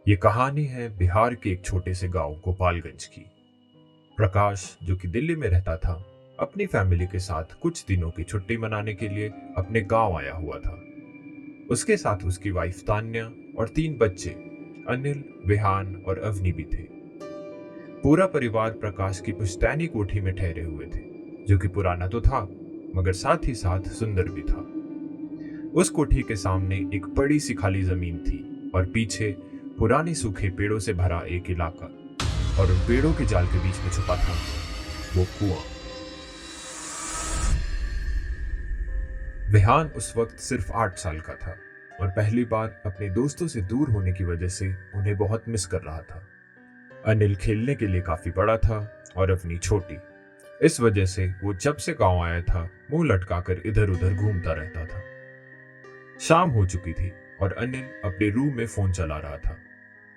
ये कहानी है बिहार के एक छोटे से गांव गोपालगंज की। प्रकाश, जो कि दिल्ली में रहता था, अपनी फैमिली के साथ कुछ दिनों की छुट्टी मनाने के लिए अपने गांव आया हुआ था। उसके साथ उसकी वाइफ तान्या और 3 बच्चे अनिल, विहान और अवनी भी थे। पूरा परिवार प्रकाश की पुश्तैनी कोठी में ठहरे हुए थे, जो कि पुराना तो था मगर साथ ही साथ सुंदर भी था। उस कोठी के सामने एक बड़ी सी खाली जमीन थी और पीछे पुराने सूखे पेड़ों से भरा एक इलाका, और उन पेड़ों के जाल के बीच में छुपा था वो कुआं। विहान उस वक्त सिर्फ 8 साल का था और पहली बार अपने दोस्तों से दूर होने की वजह से उन्हें बहुत मिस कर रहा था। अनिल खेलने के लिए काफी बड़ा था और अवनी छोटी। इस वजह से वो जब से गांव आया था मुंह लटकाकर इधर उधर घूमता रहता था। शाम हो चुकी थी और अनिल अपने रूम में फोन चला रहा था।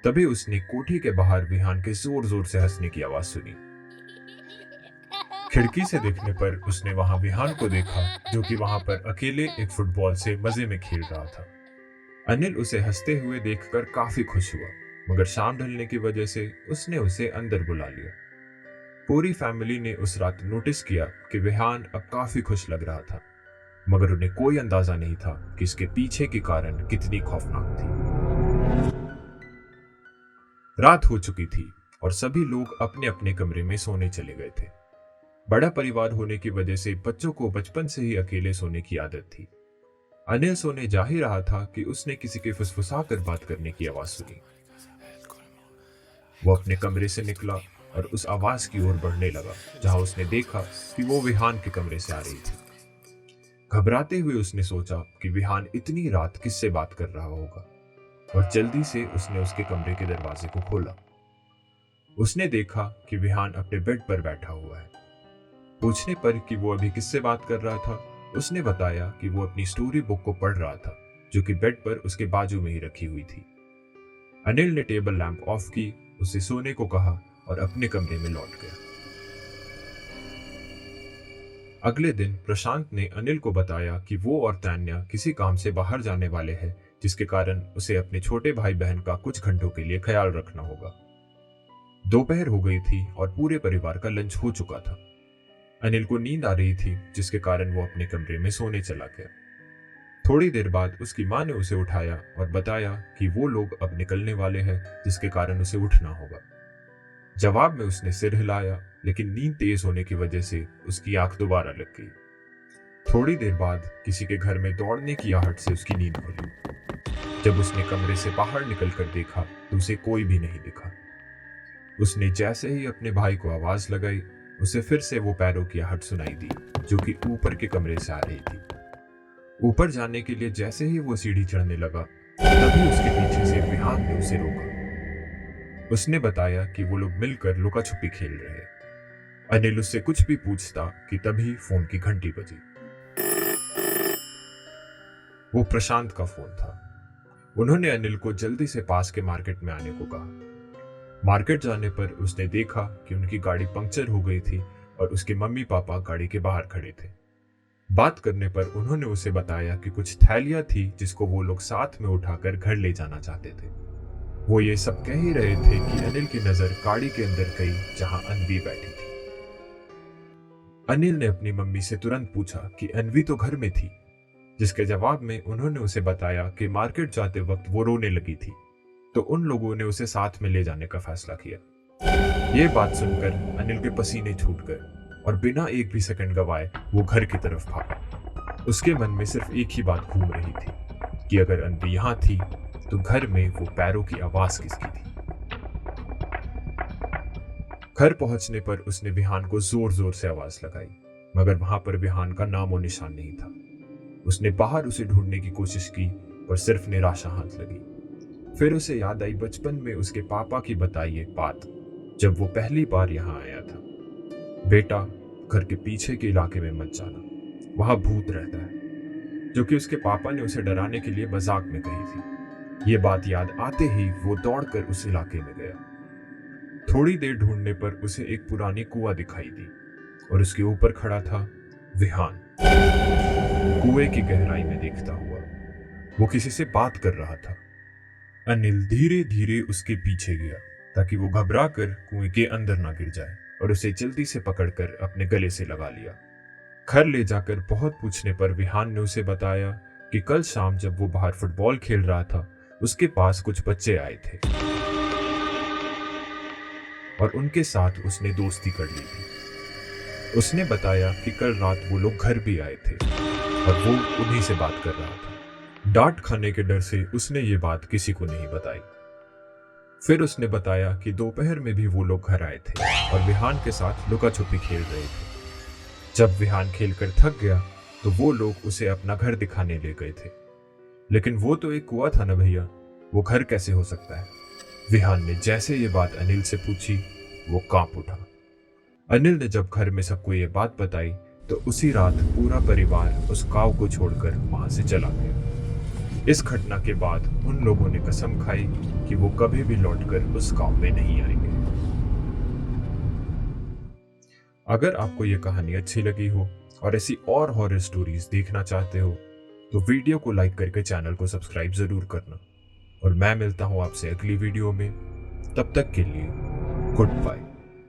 तभी उसने कोठी के बाहर विहान के जोर जोर से हंसने की आवाज सुनी। खिड़की से देखने पर उसने वहां विहान को देखा, जो कि वहां पर अकेले एक फुटबॉल से मजे में खेल रहा था। अनिल उसे हंसते हुए देखकर काफी खुश हुआ, मगर शाम ढलने की वजह से उसने उसे अंदर बुला लिया। पूरी फैमिली ने उस रात नोटिस किया कि विहान अब काफी खुश लग रहा था, मगर उन्हें कोई अंदाजा नहीं था कि इसके पीछे की कारण कितनी खौफनाक थी। रात हो चुकी थी और सभी लोग अपने अपने कमरे में सोने चले गए थे। बड़ा परिवार होने की वजह से बच्चों को बचपन से ही अकेले सोने की आदत थी। अनिल सोने जा ही रहा था कि उसने किसी के फुसफुसा कर बात करने की आवाज सुनी। वो अपने कमरे से निकला और उस आवाज की ओर बढ़ने लगा, जहां उसने देखा कि वो विहान के कमरे से आ रही थी। घबराते हुए उसने सोचा कि विहान इतनी रात किससे बात कर रहा होगा, और जल्दी से उसने उसके कमरे के दरवाजे को खोला। उसने देखा कि विहान अपने बेड पर बैठा हुआ है। पूछने पर कि वो अभी किससे बात कर रहा था, उसने बताया कि वो अपनी स्टोरी बुक को पढ़ रहा था, जो कि बेड पर उसके बाजू में ही रखी हुई थी। अनिल ने टेबल लैंप ऑफ की, उसे सोने को कहा और अपने कमरे में लौट गया। अगले दिन प्रशांत ने अनिल को बताया कि वो और तान्या किसी काम से बाहर जाने वाले हैं, जिसके कारण उसे अपने छोटे भाई बहन का कुछ घंटों के लिए ख्याल रखना होगा। दोपहर हो गई थी और पूरे परिवार का लंच हो चुका था। अनिल को नींद आ रही थी, जिसके कारण वो अपने कमरे में सोने चला गया। थोड़ी देर बाद उसकी माँ ने उसे उठाया और बताया कि वो लोग अब निकलने वाले हैं, जिसके कारण उसे उठना होगा। जवाब में उसने सिर हिलाया, लेकिन नींद तेज होने की वजह से उसकी आंख दोबारा लग गई। थोड़ी देर बाद किसी के घर में दौड़ने की आहट से उसकी नींद खुली। जब उसने कमरे से बाहर निकलकर देखा तो उसे कोई भी नहीं दिखा। उसने जैसे ही अपने भाई को आवाज लगाई, उसे फिर से वो पैरों की आहट सुनाई दी, जो कि ऊपर के कमरे से आ रही थी। ऊपर जाने के लिए जैसे ही वो सीढ़ी चढ़ने लगा, तभी उसके पीछे से विहान ने उसे रोका। उसने बताया कि वो लोग मिलकर लुका छुपी खेल रहे हैं। अनिल उससे कुछ भी पूछता कि तभी फोन की घंटी बजी। वो प्रशांत का फोन था। उन्होंने अनिल को जल्दी से पास के मार्केट में आने को कहा। मार्केट जाने पर उसने देखा कि उनकी गाड़ी पंक्चर हो गई थी और उसके मम्मी पापा गाड़ी के बाहर खड़े थे। बात करने पर उन्होंने उसे बताया कि कुछ थैलियां थी जिसको वो लोग साथ में उठाकर घर ले जाना चाहते थे। वो ये सब कह ही रहे थे कि अनिल की नजर गाड़ी के अंदर गई, जहां अनवी बैठी थी। अनिल ने अपनी मम्मी से तुरंत पूछा कि अनवी तो घर में थी, जिसके जवाब में उन्होंने उसे बताया कि मार्केट जाते वक्त वो रोने लगी थी, तो उन लोगों ने उसे साथ में ले जाने का फैसला किया। ये बात सुनकर अनिल के पसीने छूट गए और बिना एक भी सेकंड गवाए वो घर की तरफ भागा। उसके मन में सिर्फ एक ही बात घूम रही थी कि अगर अनवी यहाँ थी तो घर में वो पैरों की आवाज किसकी थी। घर पहुंचने पर उसने विहान को जोर जोर से आवाज लगाई, मगर वहां पर विहान का नामो निशान नहीं था। उसने बाहर उसे ढूंढने की कोशिश की, पर सिर्फ निराशा हाथ लगी। फिर उसे याद आई बचपन में उसके पापा की बताई ये बात, जब वो पहली बार यहाँ आया था। बेटा, घर के पीछे के इलाके में मत जाना, वहां भूत रहता है, जो कि उसके पापा ने उसे डराने के लिए मजाक में कही थी। ये बात याद आते ही वो दौड़कर उस इलाके में गया। थोड़ी देर ढूंढने पर उसे एक पुरानी कुआं दिखाई दी और उसके ऊपर खड़ा था विहान, कुएं की गहराई में देखता हुआ। वो किसी से बात कर रहा था। अनिल धीरे धीरे उसके पीछे गया ताकि वो घबरा कर कुएं के अंदर ना गिर जाए और उसे जल्दी से पकड़कर अपने गले से लगा लिया। घर ले जाकर बहुत पूछने पर विहान ने उसे बताया कि कल शाम जब वो बाहर फुटबॉल खेल रहा था, उसके पास कुछ बच्चे आए थे और उनके साथ उसने दोस्ती कर ली थी। उसने बताया कि कल रात वो लोग घर भी आए थे और वो उन्हीं से बात कर रहा था। डांट खाने के डर से उसने ये बात किसी को नहीं बताई। फिर उसने बताया कि दोपहर में भी वो लोग घर आए थे और विहान के साथ लुका छुपी खेल रहे थे। जब विहान खेलकर थक गया तो वो लोग उसे अपना घर दिखाने ले गए थे। लेकिन वो तो एक कुआं था ना भैया, वो घर कैसे हो सकता है? विहान ने जैसे ये बात अनिल से पूछी, वो कांप उठा। अनिल ने जब घर में सबको ये बात बताई तो उसी रात पूरा परिवार उस गांव को छोड़कर वहां से चला गया। इस घटना के बाद उन लोगों ने कसम खाई कि वो कभी भी लौटकर उस गांव में नहीं आएंगे। अगर आपको ये कहानी अच्छी लगी हो और ऐसी और हॉरर स्टोरीज देखना चाहते हो तो वीडियो को लाइक करके चैनल को सब्सक्राइब जरूर करना। और मैं मिलता हूं आपसे अगली वीडियो में। तब तक के लिए गुड बाय।